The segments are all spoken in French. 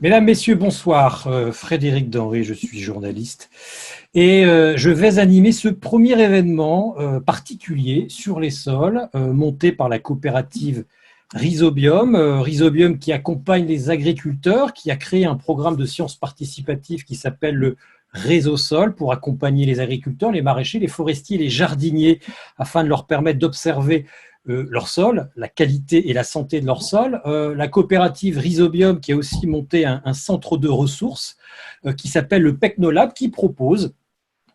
Mesdames, Messieurs, bonsoir. Frédéric Denry, je suis journaliste et je vais animer ce premier événement particulier sur les sols monté par la coopérative Rhizobium. Rhizobium qui accompagne les agriculteurs, qui a créé un programme de sciences participatives qui s'appelle le Réseau Sol pour accompagner les agriculteurs, les maraîchers, les forestiers, les jardiniers afin de leur permettre d'observer leur sol, la qualité et la santé de leur sol. La coopérative Rhizobium qui a aussi monté un centre de ressources qui s'appelle le Pecnolab, qui propose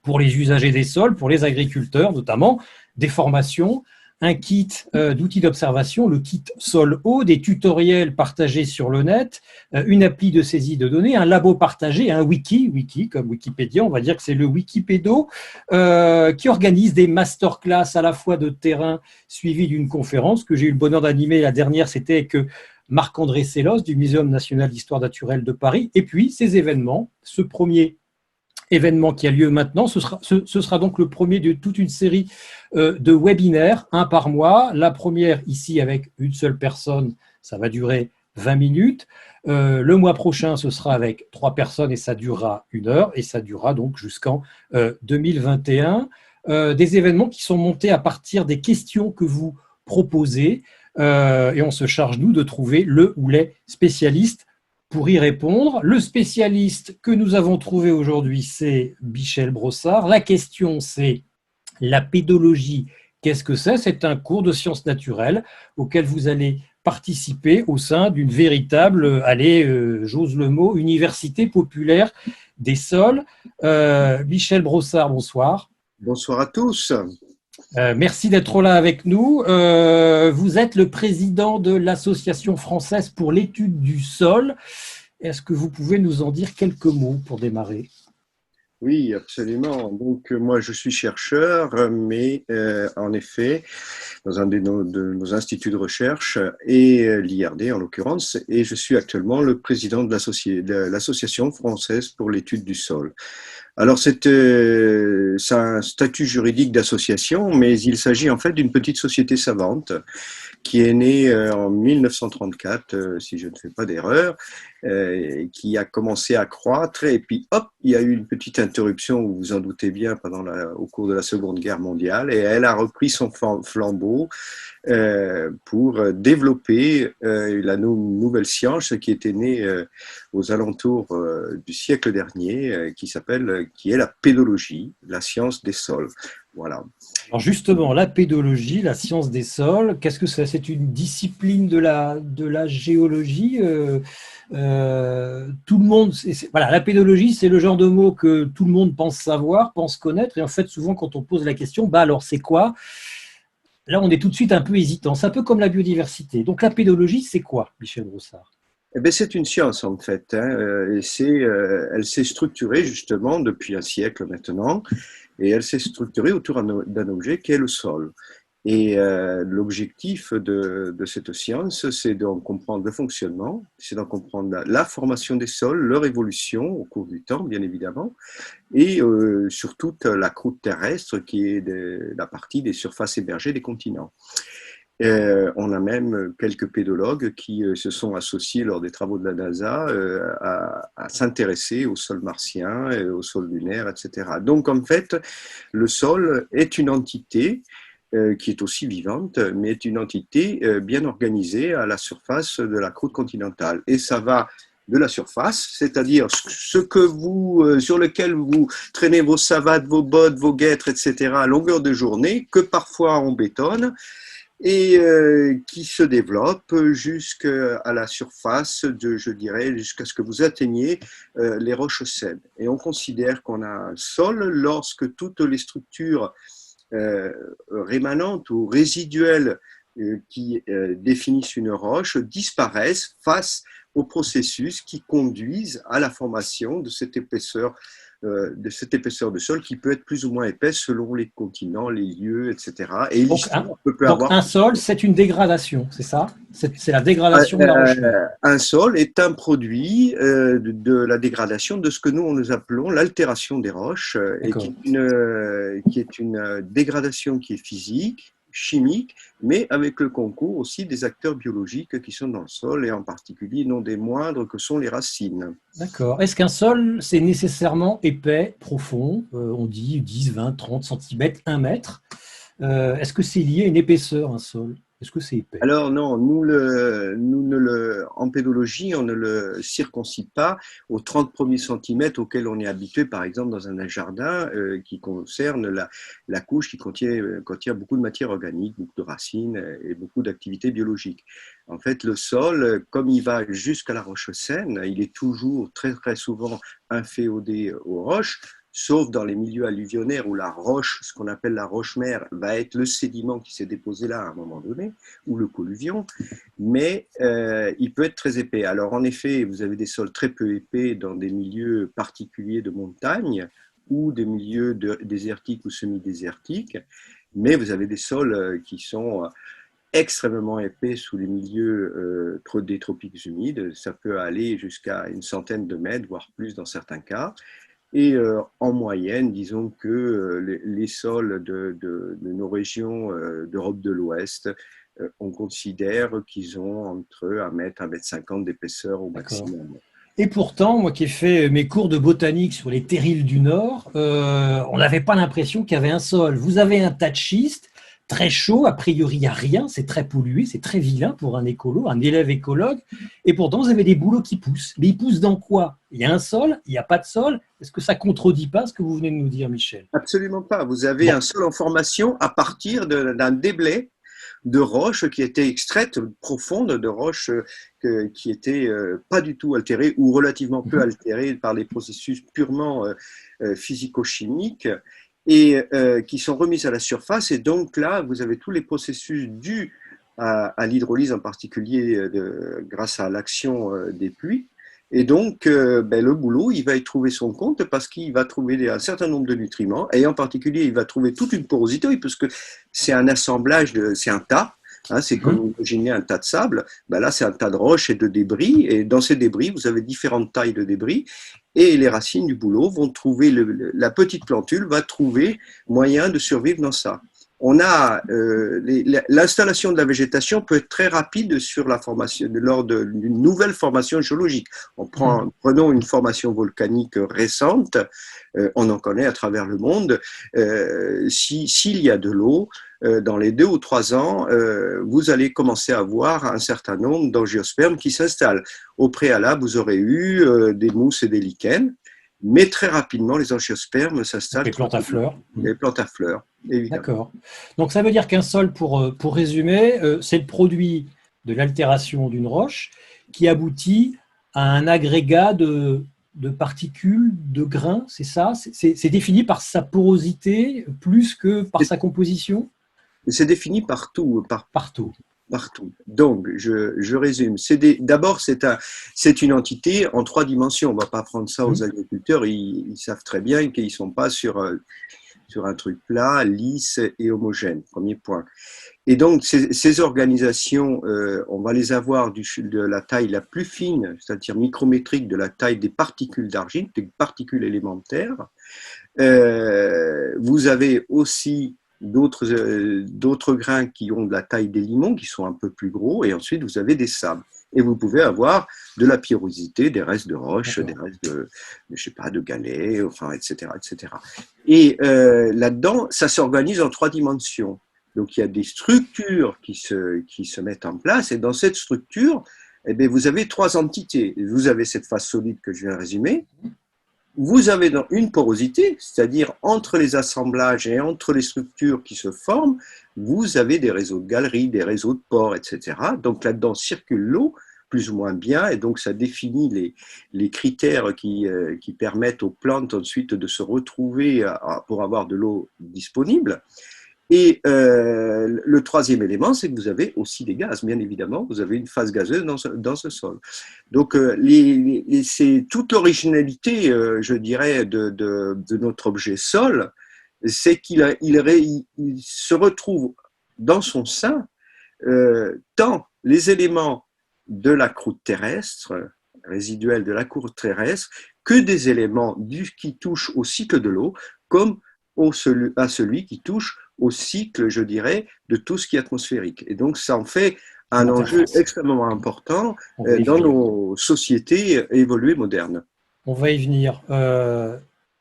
pour les usagers des sols, pour les agriculteurs notamment, des formations, un kit d'outils d'observation, le kit Sol-Eau, des tutoriels partagés sur le net, une appli de saisie de données, un labo partagé, un wiki comme Wikipédia, on va dire que c'est le Wikipédo, qui organise des masterclass à la fois de terrain suivis d'une conférence que j'ai eu le bonheur d'animer. La dernière, c'était avec Marc-André Sellos du Muséum national d'histoire naturelle de Paris. Et puis, ces événements, ce premier événement qui a lieu maintenant, ce sera donc le premier de toute une série de webinaires, un par mois. La première ici avec une seule personne, ça va durer 20 minutes. Le mois prochain, ce sera avec 3 personnes et ça durera 1 heure et ça durera donc jusqu'en 2021. Des événements qui sont montés à partir des questions que vous proposez et on se charge, nous, de trouver le ou les spécialistes pour y répondre. Le spécialiste que nous avons trouvé aujourd'hui, c'est Michel Brossard. La question, c'est la pédologie. Qu'est-ce que c'est? C'est un cours de sciences naturelles auquel vous allez participer au sein d'une véritable, j'ose le mot, université populaire des sols. Michel Brossard, bonsoir. Bonsoir à tous. Merci d'être là avec nous. Vous êtes le président de l'Association française pour l'étude du sol. Est-ce que vous pouvez nous en dire quelques mots pour démarrer? Oui, absolument. Donc, moi, je suis chercheur, mais en effet, dans un de nos instituts de recherche, et l'IRD en l'occurrence, et je suis actuellement le président de l'Association française pour l'étude du sol. Alors, c'est un statut juridique d'association, mais il s'agit en fait d'une petite société savante qui est née en 1934, si je ne fais pas d'erreur, qui a commencé à croître, et puis hop, il y a eu une petite interruption, vous vous en doutez bien, au cours de la Seconde Guerre mondiale, et elle a repris son flambeau pour développer la nouvelle science qui était née aux alentours du siècle dernier, qui est la pédologie, la science des sols. Voilà. Alors justement, la pédologie, la science des sols, qu'est-ce que c'est? C'est une discipline de la géologie. Tout le monde, voilà, la pédologie, c'est le genre de mot que tout le monde pense savoir, pense connaître, et en fait, souvent, quand on pose la question, alors c'est quoi? Là, on est tout de suite un peu hésitant. C'est un peu comme la biodiversité. Donc, la pédologie, c'est quoi, Michel Brossard? Eh bien, c'est une science en fait, hein, elle s'est structurée justement depuis un siècle maintenant, et elle s'est structurée autour d'un objet qui est le sol. Et l'objectif de cette science, c'est d'en comprendre le fonctionnement, c'est d'en comprendre la formation des sols, leur évolution au cours du temps, bien évidemment, et sur toute la croûte terrestre qui est la partie des surfaces émergées des continents. On a même quelques pédologues qui se sont associés lors des travaux de la NASA à s'intéresser au sol martien, au sol lunaire, etc. Donc en fait, le sol est une entité qui est aussi vivante, mais est une entité bien organisée à la surface de la croûte continentale. Et ça va de la surface, c'est-à-dire sur lequel vous traînez vos savates, vos bottes, vos guêtres, etc. à longueur de journée, que parfois on bétonne, et qui se développe jusqu'à la surface, je dirais, jusqu'à ce que vous atteigniez les roches saines. Et on considère qu'on a un sol lorsque toutes les structures rémanentes ou résiduelles qui définissent une roche disparaissent face aux processus qui conduisent à la formation de cette épaisseur de sol qui peut être plus ou moins épaisse selon les continents, les lieux, etc. Et Donc, l'histoire peut avoir... un sol, c'est une dégradation, c'est ça? C'est la dégradation de la roche. Un sol est un produit de la dégradation de ce que nous appelons l'altération des roches, et qui est une dégradation qui est physique, chimiques, mais avec le concours aussi des acteurs biologiques qui sont dans le sol, et en particulier non des moindres que sont les racines. D'accord. Est-ce qu'un sol, c'est nécessairement épais, profond? On dit 10, 20, 30 centimètres, 1 mètre. Est-ce que c'est lié à une épaisseur, un sol? Est-ce que c'est épais? Alors non, en pédologie, on ne le circoncide pas aux 30 premiers centimètres auxquels on est habitué, par exemple, dans un jardin qui concerne la couche qui contient beaucoup de matière organique, beaucoup de racines et beaucoup d'activités biologiques. En fait, le sol, comme il va jusqu'à la roche saine, il est toujours très, très souvent inféodé aux roches, sauf dans les milieux alluvionnaires où la roche, ce qu'on appelle la roche-mère, va être le sédiment qui s'est déposé là à un moment donné, ou le colluvion, mais il peut être très épais. Alors en effet, vous avez des sols très peu épais dans des milieux particuliers de montagne, ou des milieux désertiques ou semi-désertiques, mais vous avez des sols qui sont extrêmement épais sous les milieux des tropiques humides. Ça peut aller jusqu'à une centaine de mètres, voire plus dans certains cas. Et en moyenne, disons que les sols de nos régions d'Europe de l'Ouest, on considère qu'ils ont entre 1 mètre, 1,50 m d'épaisseur au D'accord. maximum. Et pourtant, moi qui ai fait mes cours de botanique sur les terrils du Nord, on n'avait pas l'impression qu'il y avait un sol. Vous avez un tas de schiste, très chaud, a priori il n'y a rien, c'est très pollué, c'est très vilain pour un écolo, un élève écologue, et pourtant vous avez des bouleaux qui poussent. Mais ils poussent dans quoi? Il y a un sol, il n'y a pas de sol. Est-ce que ça contredit pas ce que vous venez de nous dire, Michel? Absolument pas. Vous avez Bon, un sol en formation à partir d'un déblai de roches qui étaient extraites profondes, de roches qui étaient pas du tout altérées ou relativement peu altérées par des processus purement physico-chimiques, et qui sont remises à la surface. Et donc là, vous avez tous les processus dus à l'hydrolyse en particulier grâce à l'action des pluies. Et donc, le boulot, il va y trouver son compte parce qu'il va trouver un certain nombre de nutriments, et en particulier, il va trouver toute une porosité, oui, parce que c'est un assemblage, c'est un tas, hein, c'est comme imaginer un tas de sable. Ben là, c'est un tas de roches et de débris, et dans ces débris, vous avez différentes tailles de débris, et les racines du bouleau vont trouver, la petite plantule va trouver moyen de survivre dans ça. L'installation de la végétation peut être très rapide sur la formation, lors d'une nouvelle formation géologique. Prenons une formation volcanique récente, on en connaît à travers le monde. S'il y a de l'eau, dans les 2 ou 3 ans, vous allez commencer à voir un certain nombre d'angiospermes qui s'installent. Au préalable, vous aurez eu des mousses et des lichens, mais très rapidement, les angiospermes s'installent. les plantes à fleurs. Les plantes à fleurs, évidemment. D'accord. Donc ça veut dire qu'un sol, pour résumer, c'est le produit de l'altération d'une roche qui aboutit à un agrégat de particules, de grains, c'est ça? C'est défini par sa porosité plus que par sa composition? C'est défini partout, Partout. partout. Donc, je résume. D'abord, c'est une entité en 3 dimensions. On ne va pas prendre ça aux agriculteurs. Ils savent très bien qu'ils ne sont pas sur un truc plat, lisse et homogène. Premier point. Et donc, ces organisations, on va les avoir de la taille la plus fine, c'est-à-dire micrométrique, de la taille des particules d'argile, des particules élémentaires. Vous avez aussi d'autres grains qui ont de la taille des limons, qui sont un peu plus gros, et ensuite vous avez des sables. Et vous pouvez avoir de la pyrrhosité, des restes de roches, des restes de galets, enfin, etc., etc. Et là-dedans, ça s'organise en 3 dimensions. Donc il y a des structures qui se mettent en place, et dans cette structure, eh bien, vous avez 3 entités. Vous avez cette phase solide que je viens de résumer. Vous avez dans une porosité, c'est-à-dire entre les assemblages et entre les structures qui se forment, vous avez des réseaux de galeries, des réseaux de pores, etc. Donc là-dedans circule l'eau, plus ou moins bien, et donc ça définit les critères qui permettent aux plantes ensuite de se retrouver pour avoir de l'eau disponible. Et le 3e élément, c'est que vous avez aussi des gaz, bien évidemment. Vous avez une phase gazeuse dans ce sol. Donc, c'est toute l'originalité, je dirais, de notre objet sol, c'est qu'il se retrouve dans son sein tant les éléments de la croûte terrestre, résiduels de la croûte terrestre, que des éléments qui touchent au cycle de l'eau, comme à celui qui touche au cycle, je dirais, de tout ce qui est atmosphérique. Et donc, ça en fait un enjeu L'interface. extrêmement important On va y dans venir. nos sociétés évoluées modernes. On va y venir.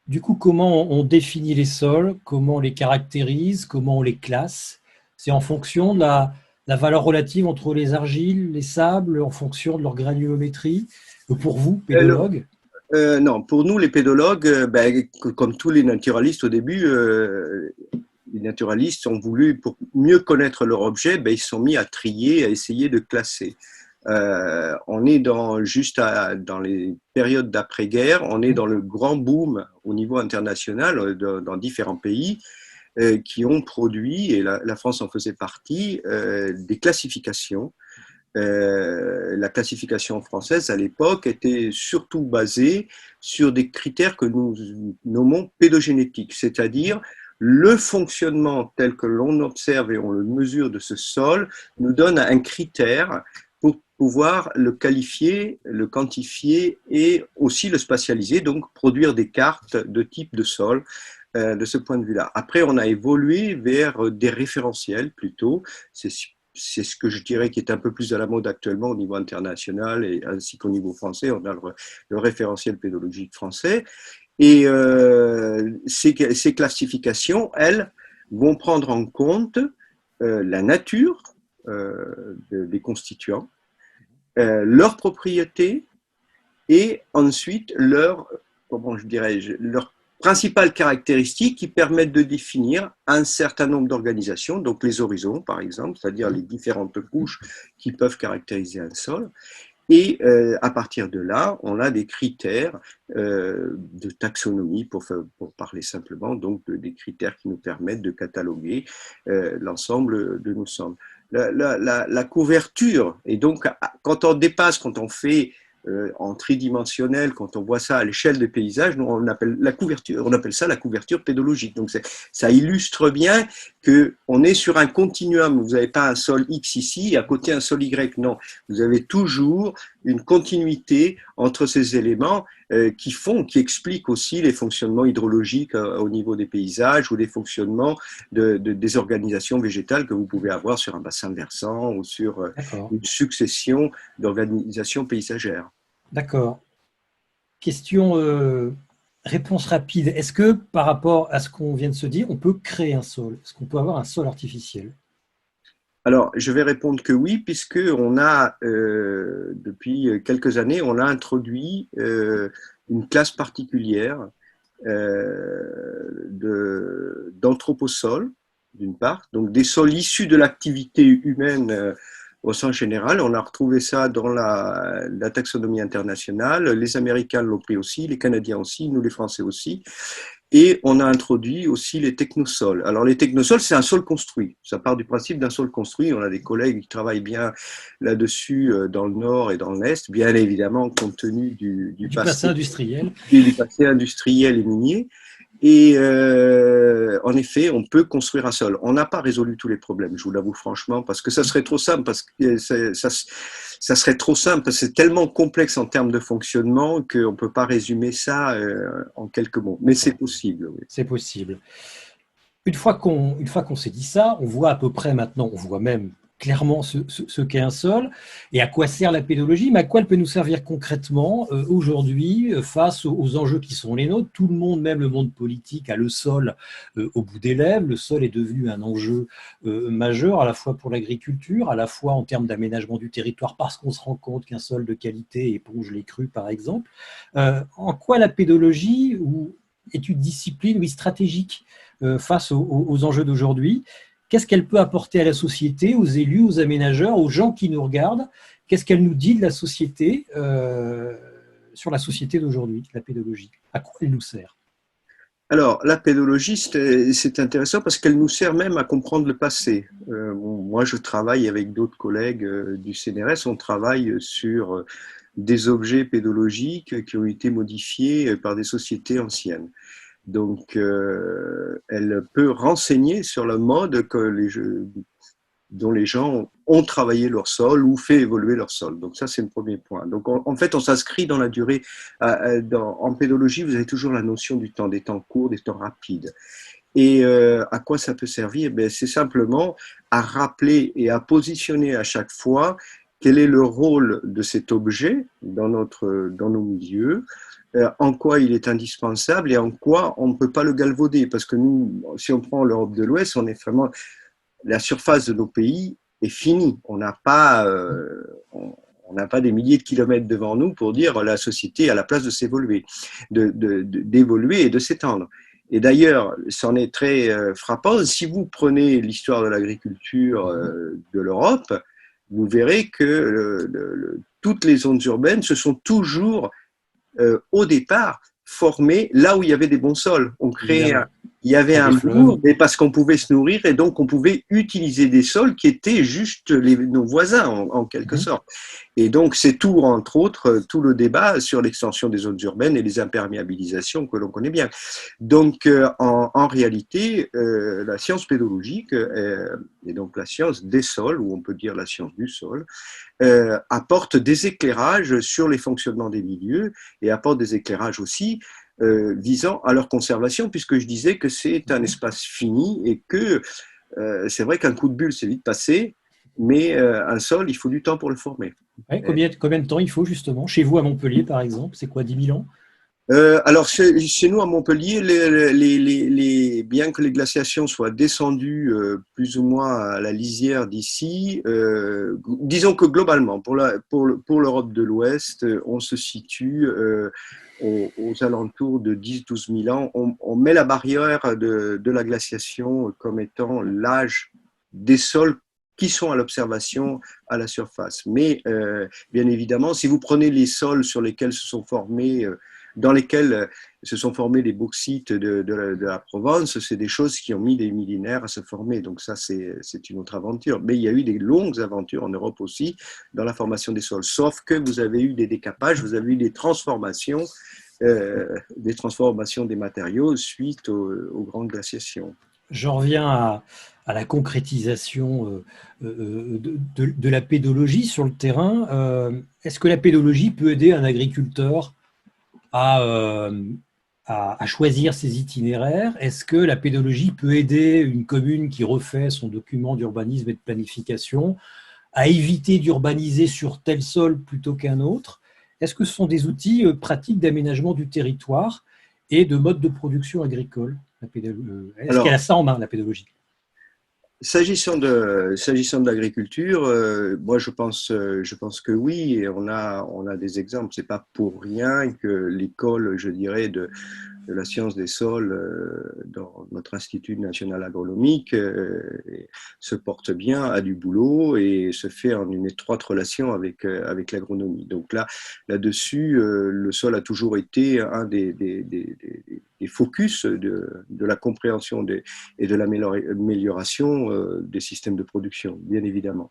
Du coup, comment on définit les sols, comment on les caractérise, comment on les classe? C'est en fonction de la valeur relative entre les argiles, les sables, en fonction de leur granulométrie. Pour vous, Alors, pédologue, non, pour nous, les pédologues, comme tous les naturalistes au début, les naturalistes ont voulu, pour mieux connaître leur objet, ils se sont mis à trier, à essayer de classer. On est dans les périodes d'après-guerre, on est dans le grand boom au niveau international dans différents pays qui ont produit, et la France en faisait partie, des classifications. La classification française à l'époque était surtout basée sur des critères que nous nommons pédogénétiques, c'est-à-dire le fonctionnement tel que l'on observe et on le mesure de ce sol nous donne un critère pour pouvoir le qualifier, le quantifier et aussi le spatialiser, donc produire des cartes de type de sol de ce point de vue-là. Après, on a évolué vers des référentiels plutôt. C'est ce que je dirais qui est un peu plus à la mode actuellement au niveau international et ainsi qu'au niveau français. On a le référentiel pédologique français. Et ces classifications, elles, vont prendre en compte la nature des constituants, leurs propriétés et ensuite comment je dirais, leurs principales caractéristiques qui permettent de définir un certain nombre d'organisations, donc les horizons par exemple, c'est-à-dire les différentes couches qui peuvent caractériser un sol. Et à partir de là, on a des critères de taxonomie, pour parler simplement, donc des critères qui nous permettent de cataloguer l'ensemble de nos sols. La couverture, et donc quand on dépasse, quand on fait en tridimensionnel, quand on voit ça à l'échelle des paysages, nous on appelle on appelle ça la couverture pédologique. Donc ça illustre bien que on est sur un continuum. Vous n'avez pas un sol X ici et à côté un sol Y. Non, vous avez toujours une continuité entre ces éléments qui expliquent aussi les fonctionnements hydrologiques au niveau des paysages ou les fonctionnements des organisations végétales que vous pouvez avoir sur un bassin versant ou sur une succession d'organisations paysagères. d'accord. Question, réponse rapide. Est-ce que par rapport à ce qu'on vient de se dire, on peut créer un sol? Est-ce qu'on peut avoir un sol artificiel? Alors, je vais répondre que oui, puisque on a depuis quelques années, on a introduit une classe particulière d'anthroposols, d'une part, donc des sols issus de l'activité humaine au sens général. On a retrouvé ça dans la taxonomie internationale. Les Américains l'ont pris aussi, les Canadiens aussi, nous les Français aussi. Et on a introduit aussi les technosols. Alors les technosols, c'est un sol construit. Ça part du principe d'un sol construit. On a des collègues qui travaillent bien là-dessus dans le nord et dans l'est, bien évidemment compte tenu du Passé passé, industriel. du passé industriel et minier. Et en effet, on peut construire un sol. On n'a pas résolu tous les problèmes, je vous l'avoue franchement, parce que ça serait trop simple, parce que ça serait trop simple, parce que c'est tellement complexe en termes de fonctionnement qu'on ne peut pas résumer ça en quelques mots. Mais c'est possible, oui. C'est possible. Une fois qu'on s'est dit ça, on voit à peu près maintenant, on voit même clairement ce qu'est un sol et à quoi sert la pédologie, mais à quoi elle peut nous servir concrètement aujourd'hui face aux enjeux qui sont les nôtres. Tout le monde, même le monde politique, a le sol au bout des lèvres. Le sol est devenu un enjeu majeur à la fois pour l'agriculture, à la fois en termes d'aménagement du territoire, parce qu'on se rend compte qu'un sol de qualité éponge les crues, par exemple. En quoi la pédologie est une discipline, oui, stratégique face aux enjeux d'aujourd'hui? Qu'est-ce qu'elle peut apporter à la société, aux élus, aux aménageurs, aux gens qui nous regardent? Qu'est-ce qu'elle nous dit de la société, sur la société d'aujourd'hui, la pédagogie? À quoi elle nous sert? Alors, la pédologie, c'est intéressant parce qu'elle nous sert même à comprendre le passé. Moi, je travaille avec d'autres collègues du CNRS, on travaille sur des objets pédologiques qui ont été modifiés par des sociétés anciennes. Donc, elle peut renseigner sur le mode dont les gens ont travaillé leur sol ou fait évoluer leur sol. Donc ça, c'est le premier point. Donc en fait, on s'inscrit dans la durée. En pédologie, vous avez toujours la notion du temps, des temps courts, des temps rapides. Et à quoi ça peut servir? Ben, c'est simplement à rappeler et à positionner à chaque fois quel est le rôle de cet objet dans nos milieux, en quoi il est indispensable et en quoi on ne peut pas le galvauder. Parce que nous, si on prend l'Europe de l'Ouest, on est vraiment, la surface de nos pays est finie. On n'a pas des milliers de kilomètres devant nous pour dire la société a la place de s'évoluer, d'évoluer et de s'étendre. Et d'ailleurs, c'en est très frappant. Si vous prenez l'histoire de l'agriculture de l'Europe, vous verrez que toutes les zones urbaines se sont toujours, au départ, formées là où il y avait des bons sols. Il y avait un bourg, mais parce qu'on pouvait se nourrir et donc on pouvait utiliser des sols qui étaient juste nos voisins en quelque sorte. Et donc c'est tout, entre autres, tout le débat sur l'extension des zones urbaines et les imperméabilisations que l'on connaît bien. Donc en réalité, la science pédologique, et donc la science des sols, ou on peut dire la science du sol, apporte des éclairages sur les fonctionnements des milieux et apporte des éclairages aussi visant à leur conservation, puisque je disais que c'est un espace fini et que c'est vrai qu'un coup de bulle, c'est vite passé, mais un sol, il faut du temps pour le former. Ouais, combien de temps il faut justement? Chez vous à Montpellier, par exemple, c'est quoi, 10 000 ans? Alors, chez nous, à Montpellier, bien que les glaciations soient descendues plus ou moins à la lisière d'ici, disons que globalement, pour l'Europe de l'Ouest, on se situe aux alentours de 10-12 000 ans. On met la barrière de la glaciation comme étant l'âge des sols qui sont à l'observation à la surface. Mais bien évidemment, si vous prenez les sols sur lesquels se sont formés dans lesquels se sont formés les bauxites de la Provence, c'est des choses qui ont mis des millénaires à se former. Donc ça, c'est une autre aventure. Mais il y a eu des longues aventures en Europe aussi dans la formation des sols. Sauf que vous avez eu des décapages, vous avez eu des transformations des matériaux suite aux grandes glaciations. J'en reviens à la concrétisation de la pédologie sur le terrain. Est-ce que la pédologie peut aider un agriculteur à, à choisir ses itinéraires? Est-ce que la pédologie peut aider une commune qui refait son document d'urbanisme et de planification à éviter d'urbaniser sur tel sol plutôt qu'un autre? Est-ce que ce sont des outils pratiques d'aménagement du territoire et de mode de production agricole? Est-ce qu'elle a ça en main, la pédologie? S'agissant de l'agriculture, moi je pense que oui, et on a des exemples. C'est pas pour rien que l'école, je dirais, de la science des sols dans notre Institut national agronomique se porte bien, a du boulot et se fait en une étroite relation avec l'agronomie. Donc là-dessus, le sol a toujours été un des focus de la compréhension et de l'amélioration des systèmes de production, bien évidemment.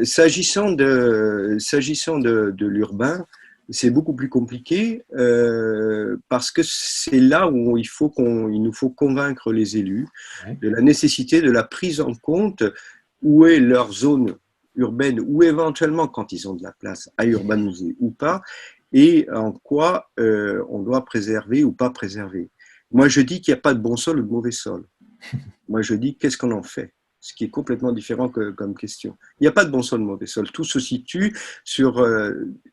S'agissant de l'urbain, c'est beaucoup plus compliqué parce que c'est là où il nous faut convaincre les élus de la nécessité de la prise en compte où est leur zone urbaine ou éventuellement quand ils ont de la place à urbaniser ou pas et en quoi on doit préserver ou pas préserver. Moi, je dis qu'il n'y a pas de bon sol ou de mauvais sol. Moi, je dis qu'est-ce qu'on en fait, ce qui est complètement différent comme question. Il n'y a pas de bon sol, de mauvais sol. Tout se situe sur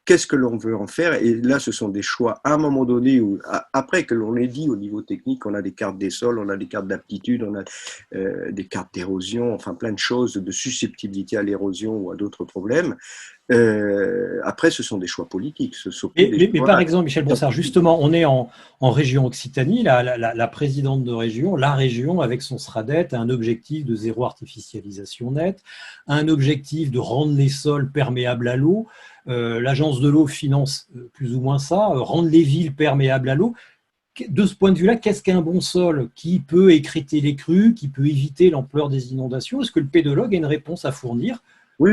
qu'est-ce que l'on veut en faire. Et là, ce sont des choix à un moment donné, ou après que l'on l'ait dit au niveau technique, on a des cartes des sols, on a des cartes d'aptitude, on a des cartes d'érosion, enfin plein de choses, de susceptibilité à l'érosion ou à d'autres problèmes. Après, ce sont des choix politiques. Mais par exemple, Michel Brossard, justement, on est en région Occitanie, la présidente de région, la région avec son SRADET a un objectif de zéro artificialisation nette, un objectif de rendre les sols perméables à l'eau. L'agence de l'eau finance plus ou moins ça, rendre les villes perméables à l'eau. De ce point de vue-là, qu'est-ce qu'un bon sol qui peut écrêter les crues, qui peut éviter l'ampleur des inondations? Est-ce que le pédologue a une réponse à fournir? Oui,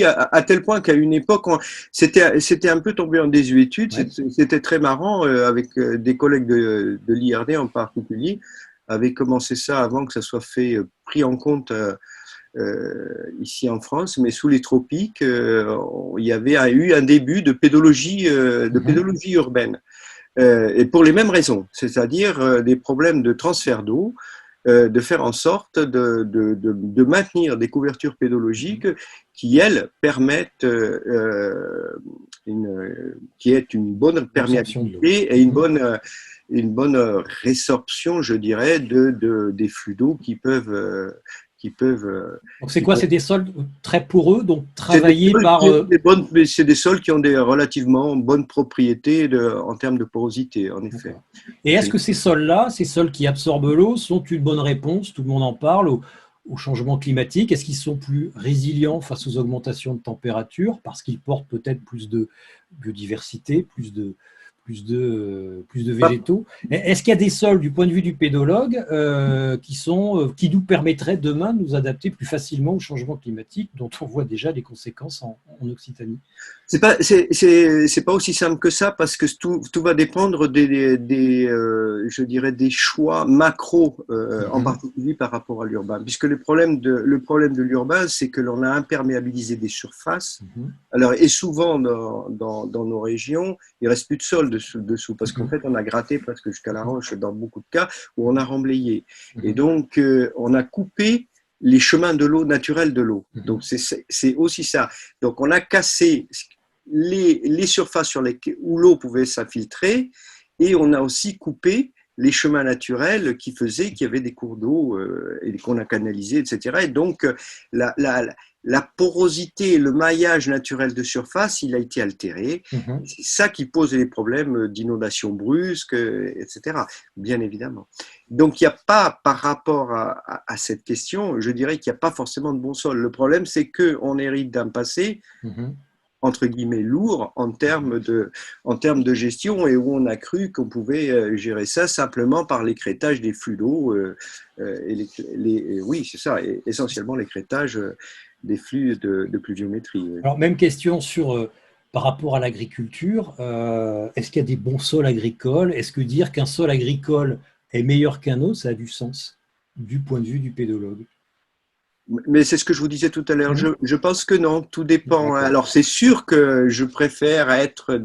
à tel point qu'à une époque, c'était un peu tombé en désuétude. Ouais. C'était très marrant avec des collègues de l'IRD en particulier, avaient commencé ça avant que ça soit pris en compte ici en France, mais sous les tropiques, il y avait eu un début de pédologie urbaine. et pour les mêmes raisons, c'est-à-dire des problèmes de transfert d'eau, de faire en sorte de maintenir des couvertures pédologiques qui, elles, permettent qui aient une bonne perméabilité et une bonne résorption, je dirais, des flux d'eau qui peuvent Donc c'est quoi? C'est des sols très poreux, donc travaillés par... C'est des sols qui ont des relativement bonnes propriétés en termes de porosité, en effet. Et est-ce que ces sols-là, ces sols qui absorbent l'eau, sont une bonne réponse, tout le monde en parle, au changement climatique? Est-ce qu'ils sont plus résilients face aux augmentations de température parce qu'ils portent peut-être plus de biodiversité, plus de végétaux? Est-ce qu'il y a des sols, du point de vue du pédologue, qui nous permettraient demain de nous adapter plus facilement au changement climatique, dont on voit déjà les conséquences en Occitanie? C'est pas aussi simple que ça, parce que tout va dépendre je dirais des choix macro, en particulier par rapport à l'urbain, puisque le problème de l'urbain, c'est que l'on a imperméabilisé des surfaces. Alors, et souvent dans nos régions, il reste plus de sol dessous, parce qu'en fait on a gratté presque jusqu'à la roche dans beaucoup de cas, où on a remblayé, et donc on a coupé les chemins de l'eau naturels de l'eau. Donc c'est aussi ça. Donc on a cassé les surfaces où l'eau pouvait s'infiltrer, et on a aussi coupé les chemins naturels qui faisaient qu'il y avait des cours d'eau et qu'on a canalisés, etc. Et donc la porosité, le maillage naturel de surface, il a été altéré. C'est ça qui pose les problèmes d'inondation brusque, etc. Bien évidemment. Donc il n'y a pas, par rapport à cette question, je dirais qu'il n'y a pas forcément de bon sol. Le problème, c'est qu'on hérite d'un passé entre guillemets lourd en termes de gestion, et où on a cru qu'on pouvait gérer ça simplement par l'écrêtage des flux d'eau, oui, c'est ça, essentiellement l'écrêtage des flux de pluviométrie. Alors, même question par rapport à l'agriculture, est-ce qu'il y a des bons sols agricoles? Est-ce que dire qu'un sol agricole est meilleur qu'un autre, ça a du sens du point de vue du pédologue? Mais c'est ce que je vous disais tout à l'heure. Je pense que non, tout dépend. Alors c'est sûr que je préfère être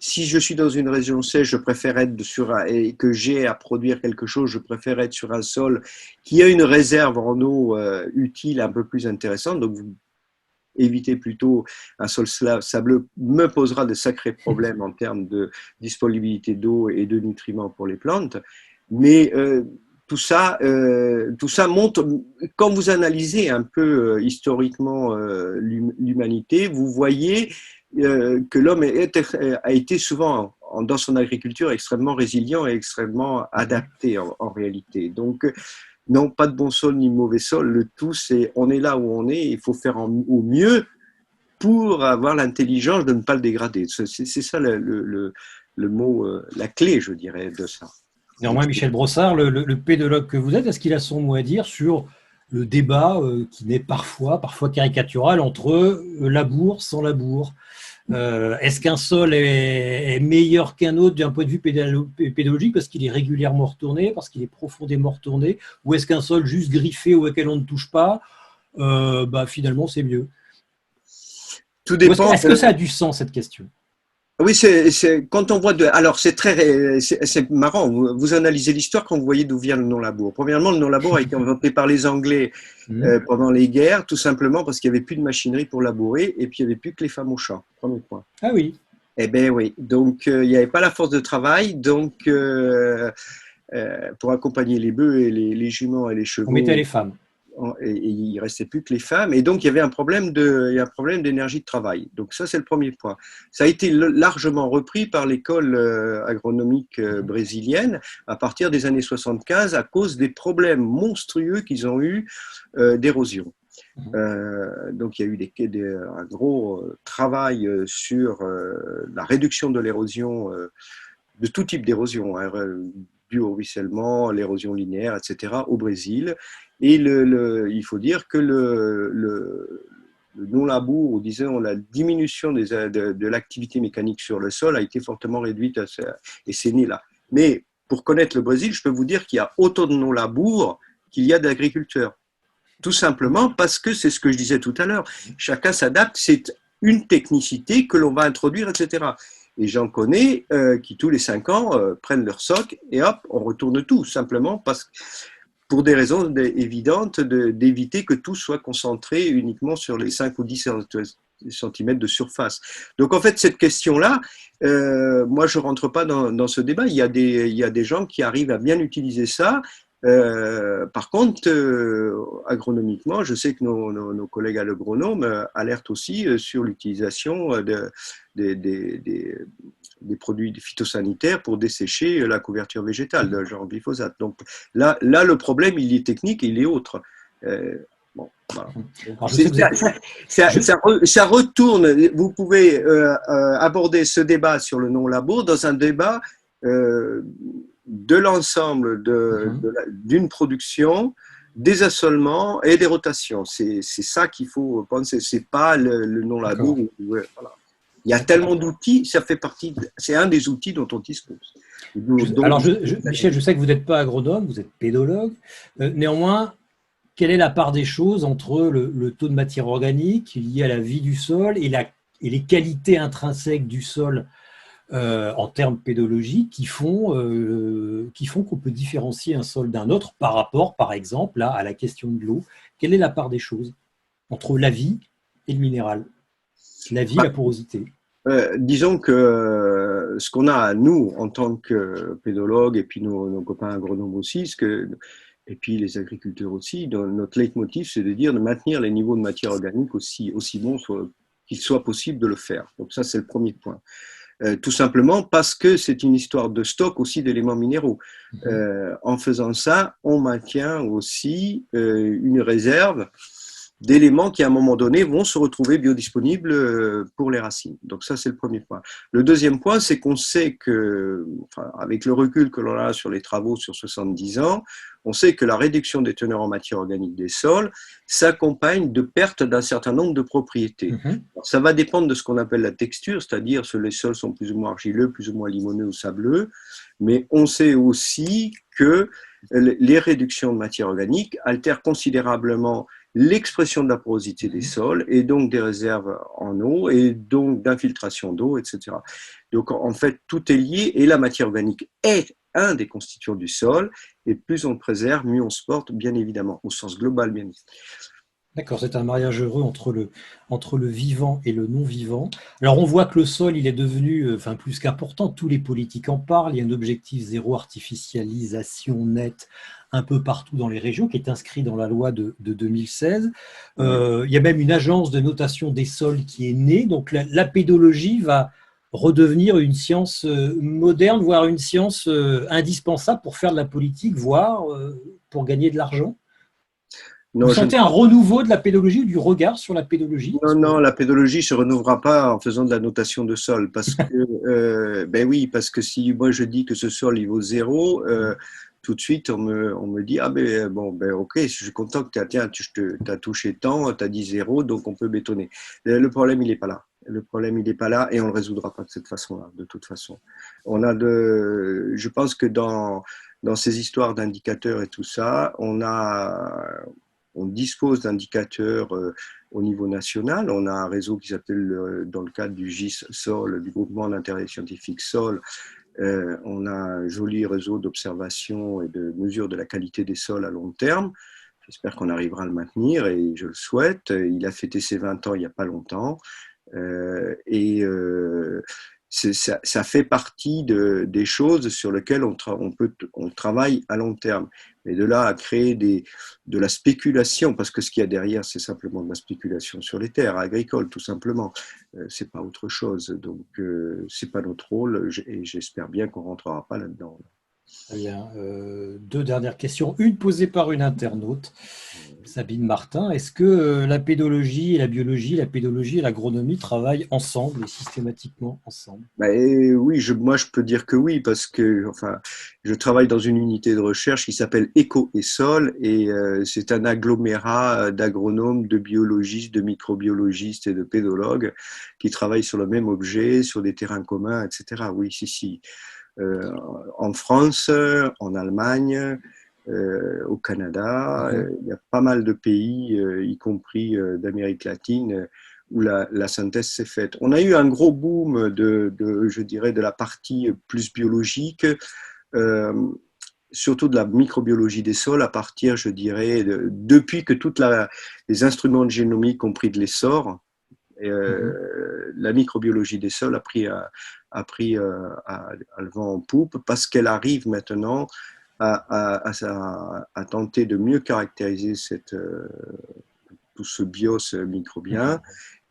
si je suis dans une région sèche, je préfère être et que j'ai à produire quelque chose, je préfère être sur un sol qui a une réserve en eau utile un peu plus intéressante. Donc vous évitez plutôt un sol sableux, me posera de sacrés problèmes en termes de disponibilité d'eau et de nutriments pour les plantes. Mais tout ça montre, quand vous analysez un peu historiquement l'humanité, vous voyez que l'homme a été souvent, dans son agriculture, extrêmement résilient et extrêmement adapté en réalité. Donc, non, pas de bon sol ni de mauvais sol, le tout c'est, on est là où on est, il faut faire au mieux pour avoir l'intelligence de ne pas le dégrader. C'est ça le mot, la clé, je dirais, de ça. Néanmoins, Michel Brossard, le pédologue que vous êtes, est-ce qu'il a son mot à dire sur le débat qui naît parfois caricatural entre labour sans labour? Est-ce qu'un sol est meilleur qu'un autre d'un point de vue pédologique parce qu'il est régulièrement retourné, parce qu'il est profondément retourné, ou est-ce qu'un sol juste griffé ou auquel on ne touche pas, finalement c'est mieux? Tout dépend. Est-ce que ça a du sens, cette question? Oui, quand on voit alors c'est marrant. Vous analysez l'histoire quand vous voyez d'où vient le nom labour. Premièrement, le nom labour a été inventé par les Anglais pendant les guerres, tout simplement parce qu'il n'y avait plus de machinerie pour labourer, et puis il n'y avait plus que les femmes au champ. Premier point. Ah oui. Eh ben oui. Donc il n'y avait pas la force de travail, donc pour accompagner les bœufs et les juments et les chevaux, on mettait les femmes. Et il ne restait plus que les femmes, et donc il y avait un problème d'énergie de travail. Donc ça, c'est le premier point. Ça a été largement repris par l'école agronomique brésilienne à partir des années 75 à cause des problèmes monstrueux qu'ils ont eu d'érosion. Donc il y a eu un gros travail sur la réduction de l'érosion, de tout type d'érosion, due au ruissellement, l'érosion linéaire, etc., au Brésil. Et il faut dire que le non-labour, ou disons la diminution de l'activité mécanique sur le sol, a été fortement réduite, et c'est né là. Mais pour connaître le Brésil, je peux vous dire qu'il y a autant de non-labour qu'il y a d'agriculteurs. Tout simplement parce que c'est ce que je disais tout à l'heure, chacun s'adapte, c'est une technicité que l'on va introduire, etc. Et j'en connais qui, tous les 5 ans, prennent leur soc et hop, on retourne tout, simplement pour des raisons évidentes d'éviter que tout soit concentré uniquement sur les 5 ou 10 centimètres de surface. Donc en fait, cette question-là, moi je ne rentre pas dans ce débat. Il y a des gens qui arrivent à bien utiliser ça. Par contre, agronomiquement, je sais que nos collègues agronomes alertent aussi sur l'utilisation des produits phytosanitaires pour dessécher la couverture végétale, de genre glyphosate. Donc là, le problème, il est technique, il est autre. Bon, voilà. Alors, Ça retourne. Vous pouvez aborder ce débat sur le non-labo dans un débat de l'ensemble d'une production, des assolements et des rotations. C'est ça qu'il faut penser. C'est pas le non-labo. Voilà. Il y a tellement d'outils, c'est un des outils dont on dispose. Alors, Michel, je sais que vous n'êtes pas agronome, vous êtes pédologue. Néanmoins, quelle est la part des choses entre le taux de matière organique lié à la vie du sol et les qualités intrinsèques du sol en termes pédologiques qui font qu'on peut différencier un sol d'un autre par rapport, par exemple, là, à la question de l'eau? Quelle est la part des choses entre la vie et le minéral? La vie, la porosité. Disons que ce qu'on a, nous, en tant que pédologues, et puis nos copains agronomes aussi, et puis les agriculteurs aussi, notre leitmotiv, c'est de maintenir les niveaux de matière organique aussi bons qu'il soit possible de le faire. Donc ça, c'est le premier point. Tout simplement parce que c'est une histoire de stock aussi d'éléments minéraux. En faisant ça, on maintient aussi une réserve d'éléments qui, à un moment donné, vont se retrouver biodisponibles pour les racines. Donc ça, c'est le premier point. Le deuxième point, c'est qu'on sait que, avec le recul que l'on a sur les travaux sur 70 ans, on sait que la réduction des teneurs en matière organique des sols s'accompagne de pertes d'un certain nombre de propriétés. Alors, ça va dépendre de ce qu'on appelle la texture, c'est-à-dire que les sols sont plus ou moins argileux, plus ou moins limoneux ou sableux, mais on sait aussi que les réductions de matière organique altèrent considérablement l'expression de la porosité des sols et donc des réserves en eau et donc d'infiltration d'eau, etc. Donc en fait, tout est lié et la matière organique est un des constituants du sol et plus on le préserve, mieux on se porte, bien évidemment, au sens global, bien évidemment. D'accord, c'est un mariage heureux entre le vivant et le non-vivant. Alors on voit que le sol, il est devenu plus qu'important, tous les politiques en parlent, il y a un objectif zéro artificialisation nette un peu partout dans les régions qui est inscrit dans la loi de 2016. Il y a même une agence de notation des sols qui est née, donc la pédologie va redevenir une science moderne, voire une science indispensable pour faire de la politique, voire pour gagner de l'argent. Non, vous sentez un renouveau de la pédologie ou du regard sur la pédologie? Non, la pédologie ne se renouvellera pas en faisant de la notation de sol. Parce que, parce que si moi je dis que ce sol il vaut 0, tout de suite on me dit ok, je suis content que tu as touché tant, tu as dit 0, donc on peut bétonner. Le problème il n'est pas là. Le problème il n'est pas là et on ne le résoudra pas de cette façon-là, de toute façon. Je pense que dans ces histoires d'indicateurs et tout ça, on dispose d'indicateurs au niveau national. On a un réseau qui s'appelle, dans le cadre du GIS Sol, du groupement d'intérêt scientifique Sol, on a un joli réseau d'observation et de mesure de la qualité des sols à long terme. J'espère qu'on arrivera à le maintenir et je le souhaite. Il a fêté ses 20 ans il n'y a pas longtemps. Ça fait partie des choses sur lesquelles on travaille à long terme. Mais de là à créer de la spéculation, parce que ce qu'il y a derrière, c'est simplement de la spéculation sur les terres agricoles, tout simplement. C'est pas autre chose. Donc, c'est pas notre rôle et j'espère bien qu'on rentrera pas là-dedans. Très bien. 2 dernières questions. Une posée par une internaute, Sabine Martin. Est-ce que la pédologie et la biologie, la pédologie et l'agronomie travaillent ensemble et systématiquement ensemble? Oui, moi je peux dire que oui, parce que je travaille dans une unité de recherche qui s'appelle Éco et Sol, et c'est un agglomérat d'agronomes, de biologistes, de microbiologistes et de pédologues qui travaillent sur le même objet, sur des terrains communs, etc. Oui, si. En France, en Allemagne, au Canada, il y a pas mal de pays, y compris d'Amérique latine, où la synthèse s'est faite. On a eu un gros boom je dirais, de la partie plus biologique, surtout de la microbiologie des sols, à partir, je dirais, depuis que les instruments de génomique ont pris de l'essor. La microbiologie des sols a pris le vent en poupe, parce qu'elle arrive maintenant à tenter de mieux caractériser tout ce bios microbien,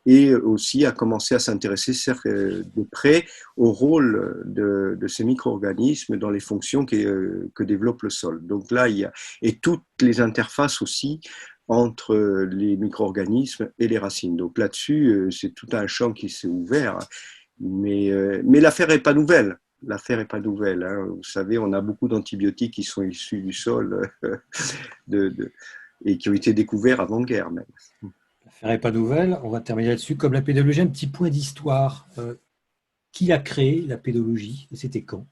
et aussi à commencer à s'intéresser de près au rôle de ces micro-organismes dans les fonctions que développe le sol. Donc là, et toutes les interfaces aussi entre les micro-organismes et les racines. Donc là-dessus, c'est tout un champ qui s'est ouvert, mais l'affaire n'est pas nouvelle. L'affaire n'est pas nouvelle. Hein. Vous savez, on a beaucoup d'antibiotiques qui sont issus du sol et qui ont été découverts avant-guerre même. L'affaire n'est pas nouvelle, on va terminer là-dessus. Comme la pédologie, un petit point d'histoire. Qui a créé la pédologie et c'était quand?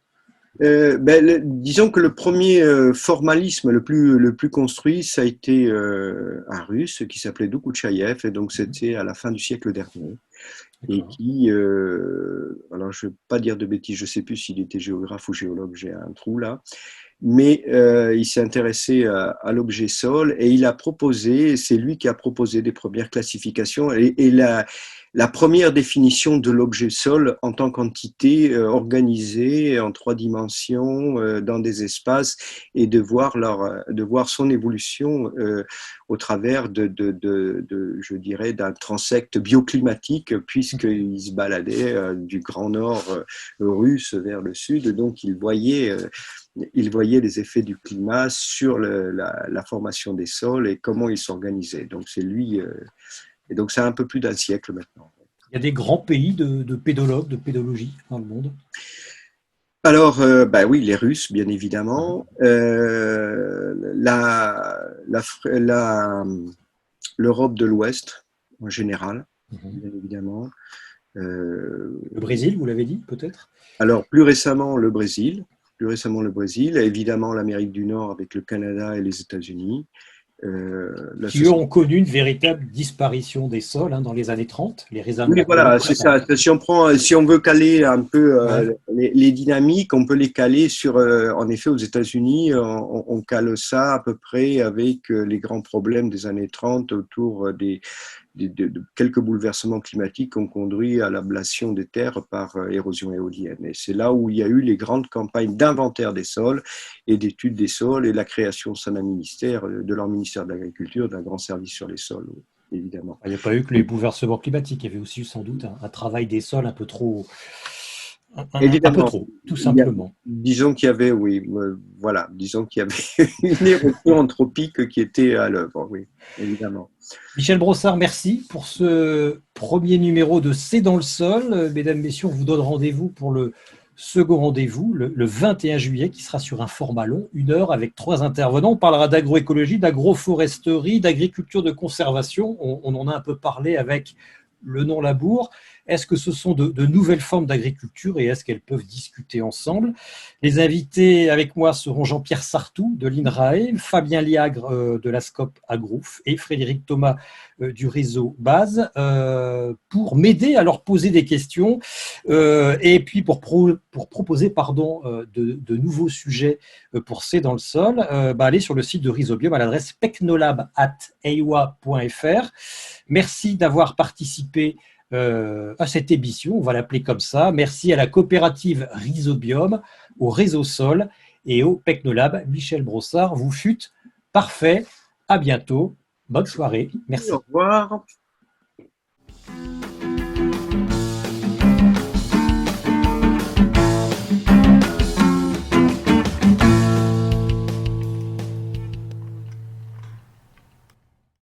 Disons que le premier formalisme le plus construit, ça a été un Russe qui s'appelait Dokuchaïev, et donc c'était à la fin du siècle dernier. Et qui, alors je ne vais pas dire de bêtises, je ne sais plus s'il était géographe ou géologue, j'ai un trou là, mais il s'est intéressé à l'objet sol, et il a proposé, c'est lui qui a proposé des premières classifications, et la première définition de l'objet sol en tant qu'entité organisée en 3 dimensions dans des espaces, et de voir son évolution au travers je dirais, d'un transect bioclimatique, puisqu'il se baladait du Grand Nord russe vers le sud, donc il voyait les effets du climat sur la formation des sols et comment ils s'organisaient. Donc c'est lui, et donc c'est un peu plus d'un siècle maintenant. Il y a des grands pays de pédologues, de pédologie dans le monde? Alors, oui, les Russes, bien évidemment. L'Europe de l'Ouest, en général, bien évidemment. Le Brésil, vous l'avez dit, peut-être? Alors, plus récemment, le Brésil, évidemment l'Amérique du Nord avec le Canada et les États-Unis. Qui ont connu une véritable disparition des sols dans les années 30, les raisins. Oui, voilà, c'est ça. Si on veut caler un peu les dynamiques, on peut les caler en effet, aux États-Unis, on cale ça à peu près avec les grands problèmes des années 30 autour de quelques bouleversements climatiques qui ont conduit à l'ablation des terres par érosion éolienne. Et c'est là où il y a eu les grandes campagnes d'inventaire des sols et d'études des sols, et la création de leur ministère de l'Agriculture, d'un grand service sur les sols, évidemment. Il n'y a pas eu que les bouleversements climatiques, il y avait aussi sans doute un travail des sols un peu trop, tout simplement. Disons qu'il y avait, disons qu'il y avait une érosion anthropique qui était à l'œuvre, oui, évidemment. Michel Brossard, merci pour ce premier numéro de C'est dans le sol. Mesdames, messieurs, on vous donne rendez-vous pour le second rendez-vous, le 21 juillet, qui sera sur un format long, 1 heure, avec 3 intervenants. On parlera d'agroécologie, d'agroforesterie, d'agriculture de conservation. On en a un peu parlé avec le non-labour. Est-ce que ce sont de nouvelles formes d'agriculture et est-ce qu'elles peuvent discuter ensemble? Les invités avec moi seront Jean-Pierre Sartou de l'INRAE, Fabien Liagre de la SCOP Agrouf et Frédéric Thomas du réseau BASE pour m'aider à leur poser des questions et puis pour proposer de nouveaux sujets pour C'est dans le sol. Allez sur le site de Rhizobium à l'adresse pecnolab@eiwa.fr. Merci d'avoir participé à cette émission, on va l'appeler comme ça. Merci à la coopérative Rhizobium, au Réseau Sol et au Pecnolab. Michel Brossard, vous fûtes parfait. À bientôt. Bonne soirée. Merci. Au revoir.